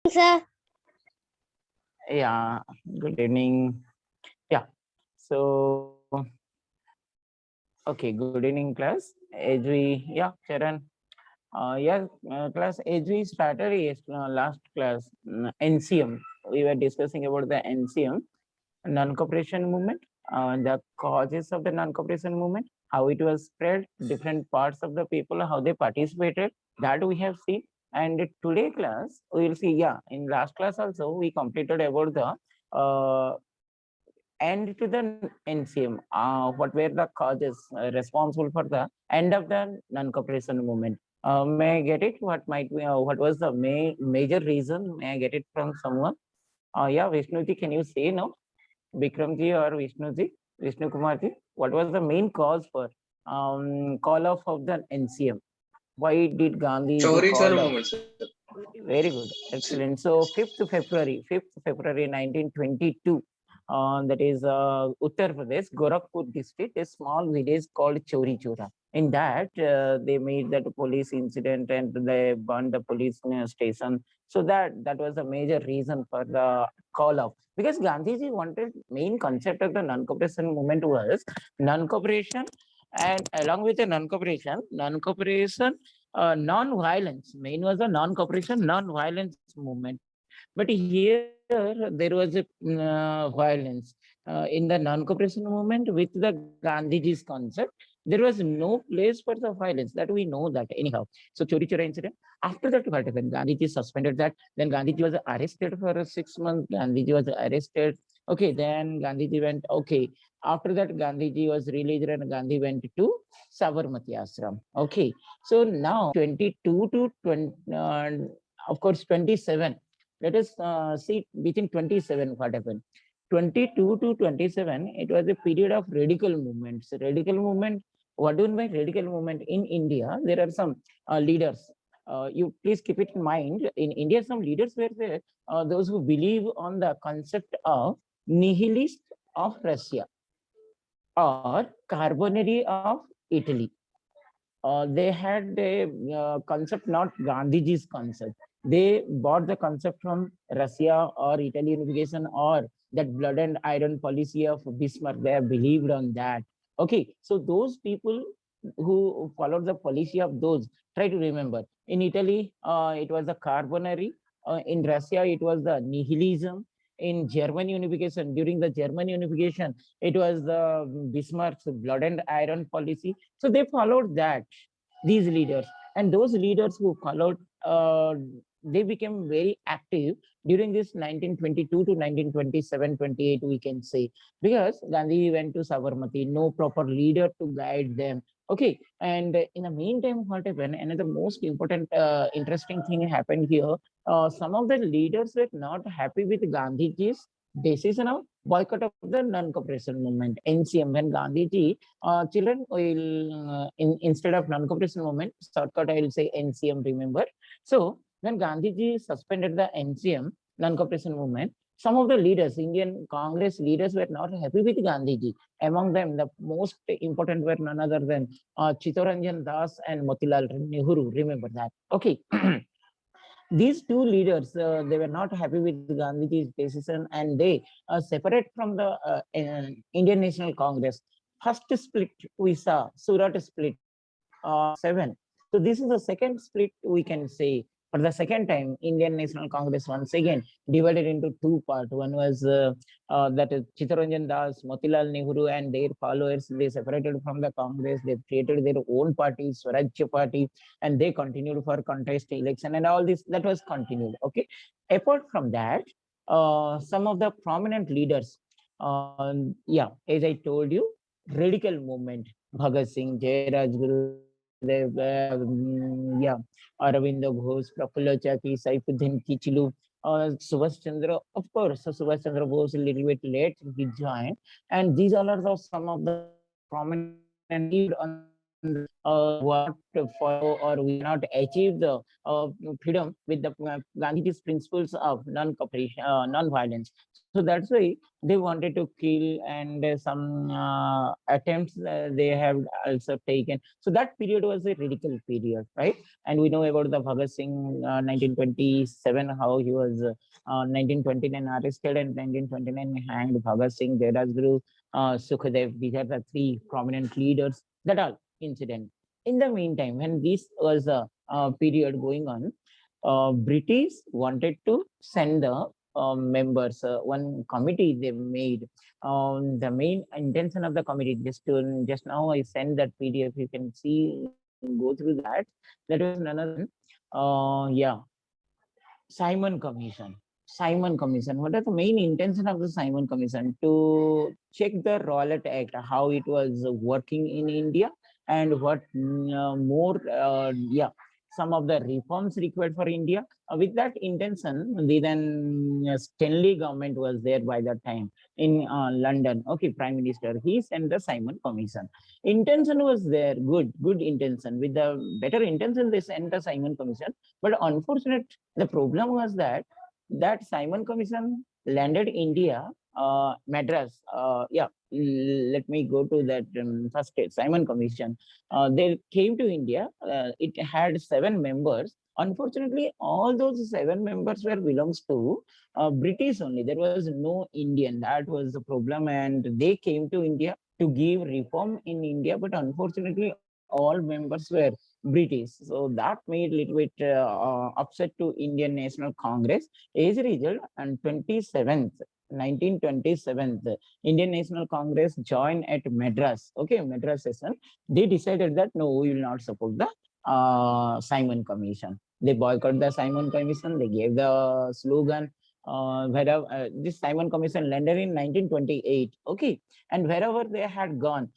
Sir. Yeah, good evening. Yeah, so okay, good evening, class. As we, yeah, Charan. Class, as we started last class, NCM, we were discussing about the NCM, non-cooperation movement, the causes of the non-cooperation movement, how it was spread, different parts of the people, how they participated, that we have seen. And today class, we will see, yeah, in last class also, we completed about the end to the NCM. What were the causes responsible for the end of the non-cooperation movement? May I get it? What might be? What was the major reason? May I get it from someone? Yeah, Vishnuji, can you say now? Bikramji or Vishnuji, Vishnu Kumarji? What was the main cause for call off of the NCM? Why did Gandhi Chauri called sir off? movement, sir. Very good, excellent. So 5th February 1922, that is Uttar Pradesh, Gorakhpur district, a small village called Chori Chora. In that, they made that police incident and they burned the police station. So that was a major reason for the call off. Because Gandhiji wanted main concept of the non-cooperation movement was non-cooperation, and along with the non-cooperation non-violence. Main was a non-cooperation, non-violence movement. But here there was a violence in the non-cooperation movement with the Gandhiji's concept. There was no place for the violence. That we know that anyhow. So Chori Chora incident. After that, what happened? Gandhiji suspended that. Then Gandhiji was arrested for 6 months. Gandhiji was arrested. Okay, then Gandhiji went. Okay, after that, Gandhiji was released and Gandhi went to Sabarmati Ashram. Okay, so now 22 to 20, of course, 27. Let us see within 27 what happened. 22 to 27, it was a period of radical movements. Radical movement, what do you mean by radical movement? In India, there are some leaders. You please keep it in mind. In India, some leaders were there, those who believe on the concept of nihilist of Russia or Carbonari of Italy. They had a concept, not Gandhiji's concept. They bought the concept from Russia or Italy unification or that blood and iron policy of Bismarck. They have believed on that. Okay, so those people who followed the policy of those, try to remember. In Italy, it was the Carbonari. In Russia, it was the nihilism. In German unification, during the German unification, it was the Bismarck's blood and iron policy. So they followed that, these leaders. And those leaders who followed, they became very active during this 1922 to 1927, 28, we can say, because Gandhi went to Sabarmati, no proper leader to guide them. Okay, and in the meantime, what happened? Another most important, interesting thing happened here. Some of the leaders were not happy with Gandhiji's decision of boycott of the non-cooperation movement, NCM. When Gandhiji, children will, instead of non-cooperation movement, shortcut I will say NCM, remember. So when Gandhiji suspended the NCM, non-cooperation movement, some of the leaders, Indian Congress leaders, were not happy with Gandhiji. Among them, the most important were none other than Chittaranjan Das and Motilal Nehru. Remember that. Okay. These two leaders, they were not happy with Gandhiji's decision and they separate from the Indian National Congress. First split we saw, Surat split, 7. So this is the second split, we can say. For the second time, Indian National Congress once again divided into two parts. One was that is Chittaranjan Das, Motilal Nehru, and their followers. They separated from the Congress. They created their own party, Swarajya Party, and they continued for contest election and all this. That was continued. Okay. Apart from that, some of the prominent leaders, yeah, as I told you, radical movement, Bhagat Singh, Jayaraj Gurudev, yeah, Aravindo Ghosh, Prafulla Chaki, Saifuddin Kichlu, Subhash Chandra, of course, Subhash Chandra Bose a little bit late, he joined. And these all are the, some of the prominent lead on the what follow or we cannot achieve the freedom with the Gandhiji's principles of non-cooperation, non-violence. So that's why they wanted to kill, and some attempts they have also taken. So that period was a radical period, right? And we know about the Bhagat Singh, 1927, how he was 1929 arrested and 1929 hanged. Bhagat Singh, Jairas Guru, Sukhdev. These are the three prominent leaders. That all incident. In the meantime, when this was a period going on, British wanted to send the members, one committee they made. The main intention of the committee, just now I sent that PDF. You can see, go through that. That was none other than, yeah, Simon Commission. Simon Commission. What is the main intention of the Simon Commission? To check the Rowlatt Act, how it was working in India, and what more, yeah, some of the reforms required for India. With that intention, the then Stanley government was there by that time in London. Okay, Prime Minister, he sent the Simon Commission. Intention was there, good intention. With the better intention, they sent the Simon Commission. But unfortunately, the problem was that Simon Commission landed India, Madras. Yeah, let me go to that first state, Simon Commission. They came to India. It had 7 members. Unfortunately, all those 7 members were belongs to British only. There was no Indian. That was the problem, and they came to India to give reform in India. But unfortunately, all members were British. So that made little bit upset to Indian National Congress. As a result, on 27th, 1927, Indian National Congress joined at Madras. Okay, Madras session. They decided that no, we will not support the Simon Commission. They boycotted the Simon Commission. They gave the slogan. Wherever this Simon Commission landed in 1928. Okay, and wherever they had gone,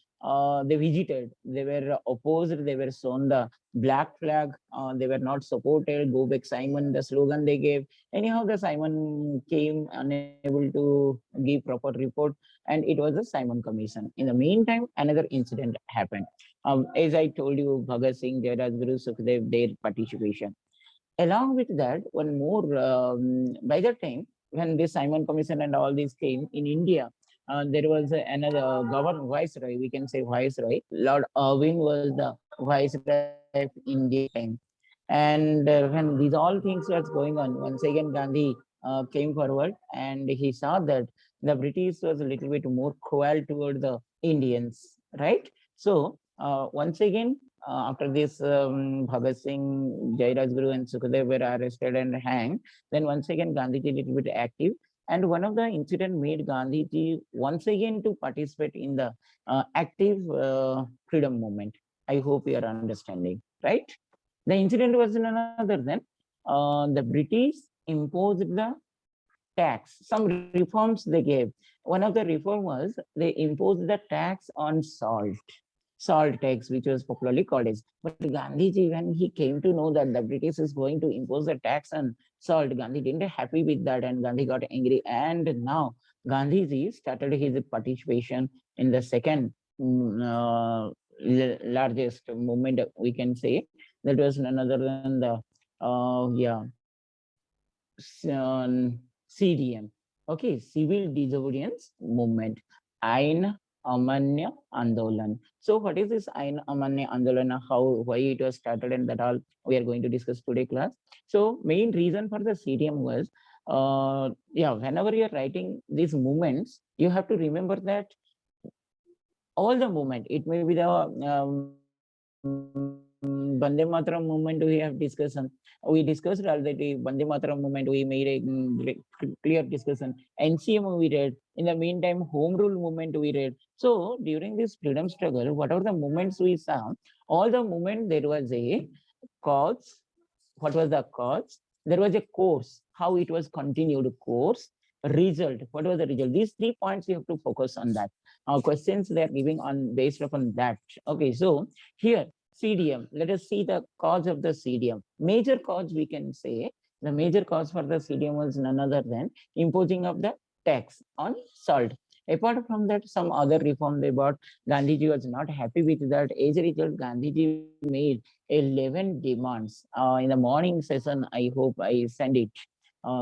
they visited. They were opposed. They were shown the black flag. They were not supported. Go back, Simon. The slogan they gave. Anyhow, the Simon came unable to give proper report, and it was the Simon Commission. In the meantime, another incident happened. As I told you, Bhagat Singh, Jairas Guru, Sukhdev, their participation. Along with that, one more, by that time, when this Simon Commission and all these came in India, there was another governor, viceroy, we can say viceroy. Lord Irwin was the viceroy of India at that time. And when these all things was going on, once again Gandhi came forward, and he saw that the British was a little bit more cruel toward the Indians, right? So once again, after this, Bhagat Singh, Jairaj Guru, and Sukhdev were arrested and hanged. Then once again, Gandhiji little bit active. And one of the incident made Gandhiji once again to participate in the active freedom movement. I hope you are understanding, right? The incident was none other than the British imposed the tax, some reforms they gave. One of the reform was they imposed the tax on salt tax, which was popularly called as. But Gandhiji, when he came to know that the British is going to impose the tax on salt, Gandhi didn't happy with that, and Gandhi got angry. And now Gandhiji started his participation in the second largest movement, we can say. That was none other than the yeah, CDM. Okay, Civil Disobedience Movement. Ain Amanya Andolan. So what is this Ain Amanya Andolan? How, why it was started, and that all we are going to discuss today class. So main reason for the CDM was, yeah, whenever you are writing these movements, you have to remember that all the movement, it may be the Vande Mataram movement we have discussion. We discussed already Vande Mataram movement. We made a clear discussion. NCM we read. In the meantime, Home Rule movement we read. So during this freedom struggle, whatever the movements we saw, all the movement there was a cause. What was the cause? There was a course. How it was continued course. Result. What was the result? These 3 points you have to focus on that. Questions they are giving on based upon that. Okay, so here CDM. Let us see the cause of the CDM. Major cause we can say, the major cause for the CDM was none other than imposing of the tax on salt. Apart from that, some other reform they brought. Gandhiji was not happy with that. As a result, Gandhiji made 11 demands. In the morning session, I hope I send it.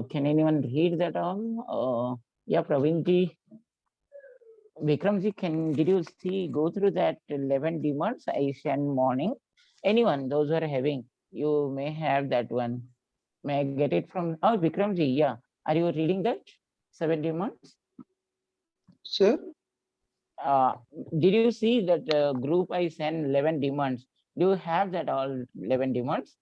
Can anyone read that all? Yeah, Praveelji, Vikramji, did you see, go through that 11 demands I sent morning? Anyone, those who are having, you may have that one. May I get it from, oh, Vikramji, yeah. Are you reading that? 7 demands? Sir? Uh, did you see that group I sent 11 demands? Do you have that all 11 demands?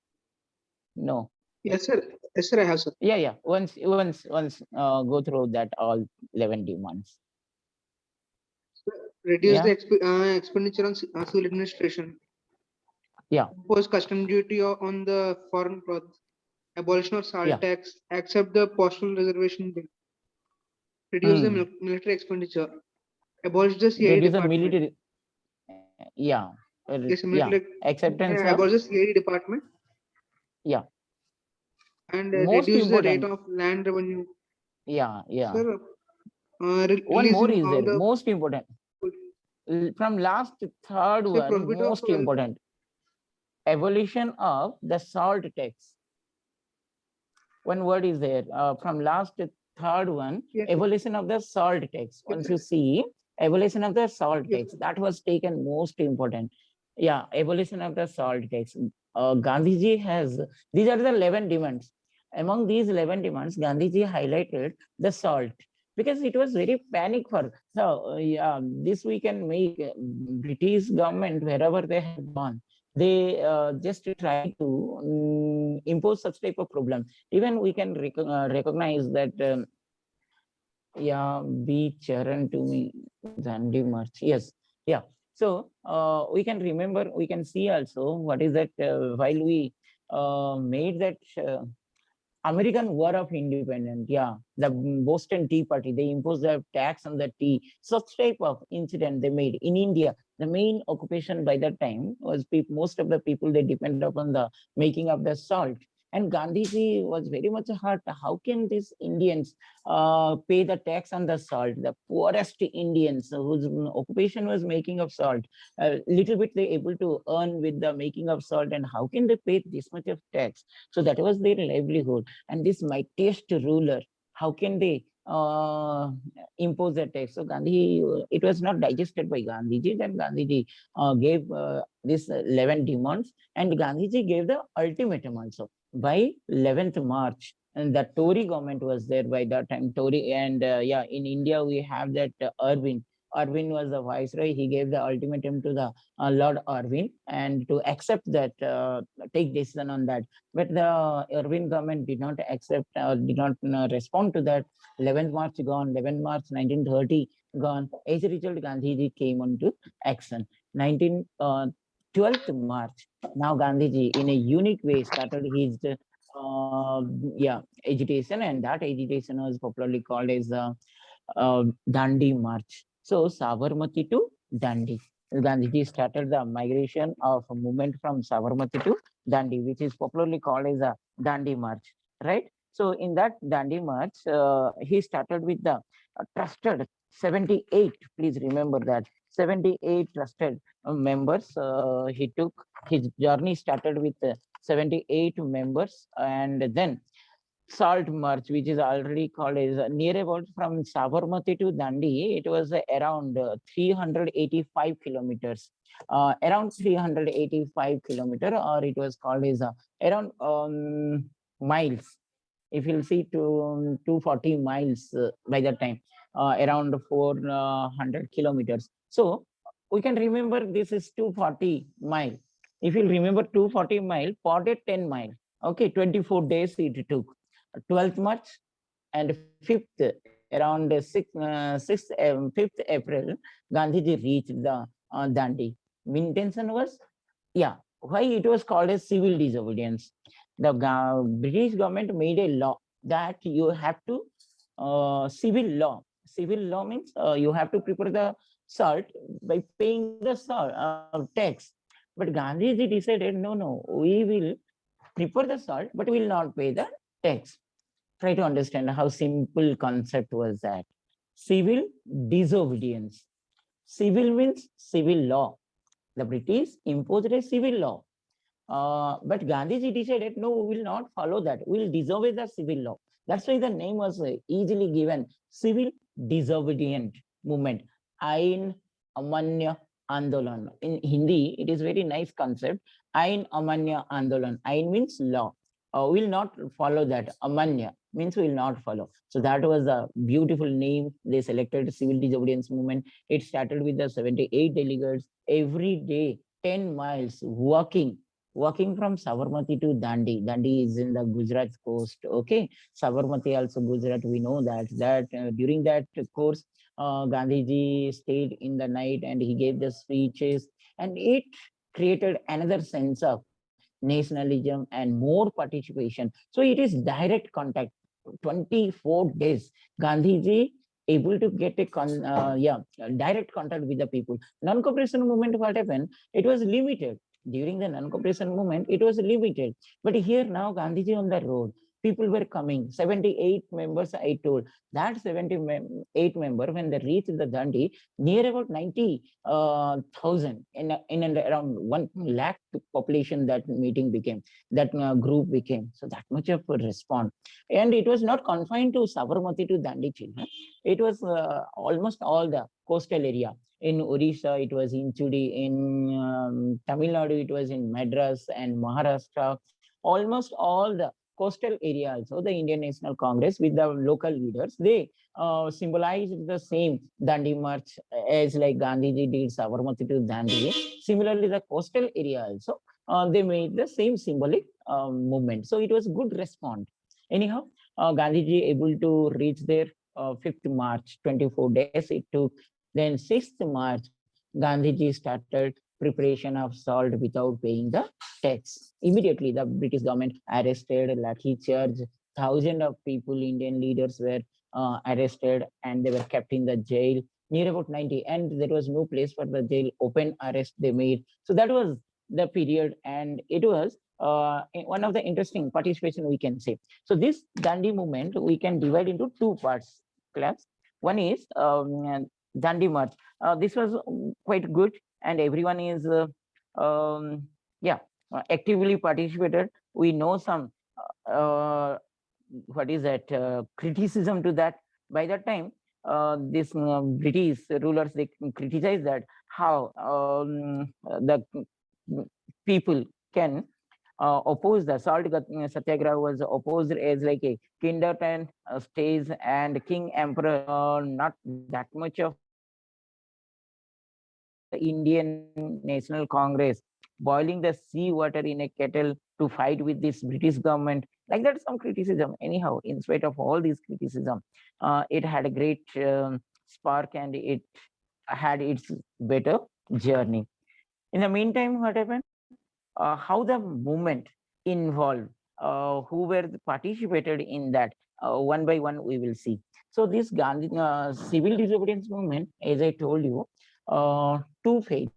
No. Yes, sir. Yes, sir, I have, sir. Yeah. Once, go through that all 11 demands. Reduce the Yeah. expenditure on civil administration. Yeah. Impose custom duty on the foreign clothes. Abolition of salt Yeah. tax. Accept the postal reservation bill. Reduce the Hmm. military expenditure. Abolish the CID Reduce the department. military. Yeah. Yes, Yeah. military. Acceptance of. Abolish the CID department Yeah. and Most reduce the rate important. of land revenue. Yeah. Sir, One more releasing is all there. the Most important. From last third sir one, prohibit of most important. Abolition of the salt tax. One word is there from last third one, yes, sir. abolition of the salt tax. Yes, Once sir. you see abolition of the salt Yes, tax, that was taken most important. Yeah, abolition of the salt tax. Gandhiji has, these are the 11 demands. Among these 11 demands, Gandhiji highlighted the salt because it was very panic for. So, yeah, this we can make British government wherever they have gone. They just try to impose such type of problem. Even we can recognize that yeah, be Charan to me, Gandhi March. Yes, yeah. So we can remember, we can see also what is that while we made that American War of Independence, yeah, the Boston Tea Party, they imposed the tax on the tea. Such type of incident they made in India. The main occupation by that time was most of the people they depend upon the making of the salt. And Gandhiji was very much hurt. How can these Indians pay the tax on the salt? The poorest Indians whose occupation was making of salt, a little bit they able to earn with the making of salt, and how can they pay this much of tax? So that was their livelihood. And this mightiest ruler, how can they impose a tax? So Gandhi, it was not digested by Gandhiji. Then Gandhiji gave this 11 demands, and Gandhiji gave the ultimatum also by 11th March. And the Tory government was there by that time. Tory and yeah, in India we have that Irwin. Irwin was the viceroy. He gave the ultimatum to the Lord Irwin and to accept that, take decision on that. But the Irwin government did not accept, did not respond to that. 11th March gone, 11th March 1930 gone. As a result, Gandhiji came onto action. 12th March, now Gandhiji in a unique way started his yeah, agitation, and that agitation was popularly called as Dandi March. So Sabarmati to Dandi. Gandhiji started the migration of a movement from Sabarmati to Dandi, which is popularly called as a Dandi March, right? So in that Dandi March, he started with the trusted 78. Please remember that 78 trusted members. He took his journey started with 78 members, and then Salt March, which is already called as near about from Sabarmati to Dandi, it was around 385 kilometers, around 385 kilometer, or it was called as around miles. If you'll see 240 miles by that time, around 400 kilometers. So we can remember this is 240 mile. If you remember 240 mile, 10 mile. Okay, 24 days it took. 12th March and 5th, around 5th April, Gandhiji reached the Dandi. Intention was, yeah, why it was called as civil disobedience. The British government made a law that you have to, civil law. Civil law means you have to prepare the salt by paying the salt tax. But Gandhiji decided, no, we will prepare the salt, but we will not pay the tax. Try to understand how simple concept was that. civil disobedience. Civil means civil law. The British imposed a civil law. But Gandhiji decided, no, we will not follow that. We will disobey the civil law. That's why the name was easily given, Civil Disobedient Movement. Ain Amanya Andolan. In Hindi, it is very nice concept. Ain Amanya Andolan. Ain means law. We will not follow that. Amanya means we will not follow. So that was a beautiful name. They selected Civil Disobedience Movement. It started with the 78 delegates every day, 10 miles walking from Sabarmati to Dandi. Dandi is in the Gujarat coast. Okay, Sabarmati also Gujarat. We know that during that course, Gandhiji stayed in the night and he gave the speeches, and it created another sense of nationalism and more participation. So it is direct contact. 24 days, Gandhiji able to get a direct contact with the people. Non-cooperation movement, what happened? It was limited during the non-cooperation movement, it was limited. But here now, Gandhiji on the road, people were coming. 78 members, I told. That 78 member, when they reached the Dandi, near about 90,000 in and around 1 lakh population that meeting became, that group became. So that much of a response. And it was not confined to Sabarmati to Dandi children. It was almost all the coastal area. In Odisha, it was in Chudi. In Tamil Nadu, it was in Madras and Maharashtra. Almost all the coastal area also, the Indian National Congress with the local leaders, they symbolized the same Dandi March as like Gandhiji did Sabarmati to Dandi. Similarly, the coastal area also, they made the same symbolic movement. So it was good response. Anyhow, Gandhiji able to reach there 5th March, 24 days it took. Then 6th March, Gandhiji started preparation of salt without paying the tax. Immediately, the British government arrested, lathi charge. Thousands of people, Indian leaders were arrested and they were kept in the jail, near about 90. And there was no place for the jail, open arrest they made. So that was the period. And it was one of the interesting participation we can say. So this Dandi movement, we can divide into two parts, class. One is Dandi March. This was quite good, and everyone is, actively participated. We know some, what is that, criticism to that. By that time, this British rulers, they criticize that how the people can oppose the salt satyagraha was opposed as like a kindergarten stage, and king emperor not that much of Indian National Congress boiling the sea water in a kettle to fight with this British government. Like that, some criticism. Anyhow, in spite of all these criticism, it had a great spark and it had its better journey. In the meantime, what happened? How the movement involved, who were participated in that, one by one we will see. So this Gandhi civil disobedience movement, as I told you, two phases.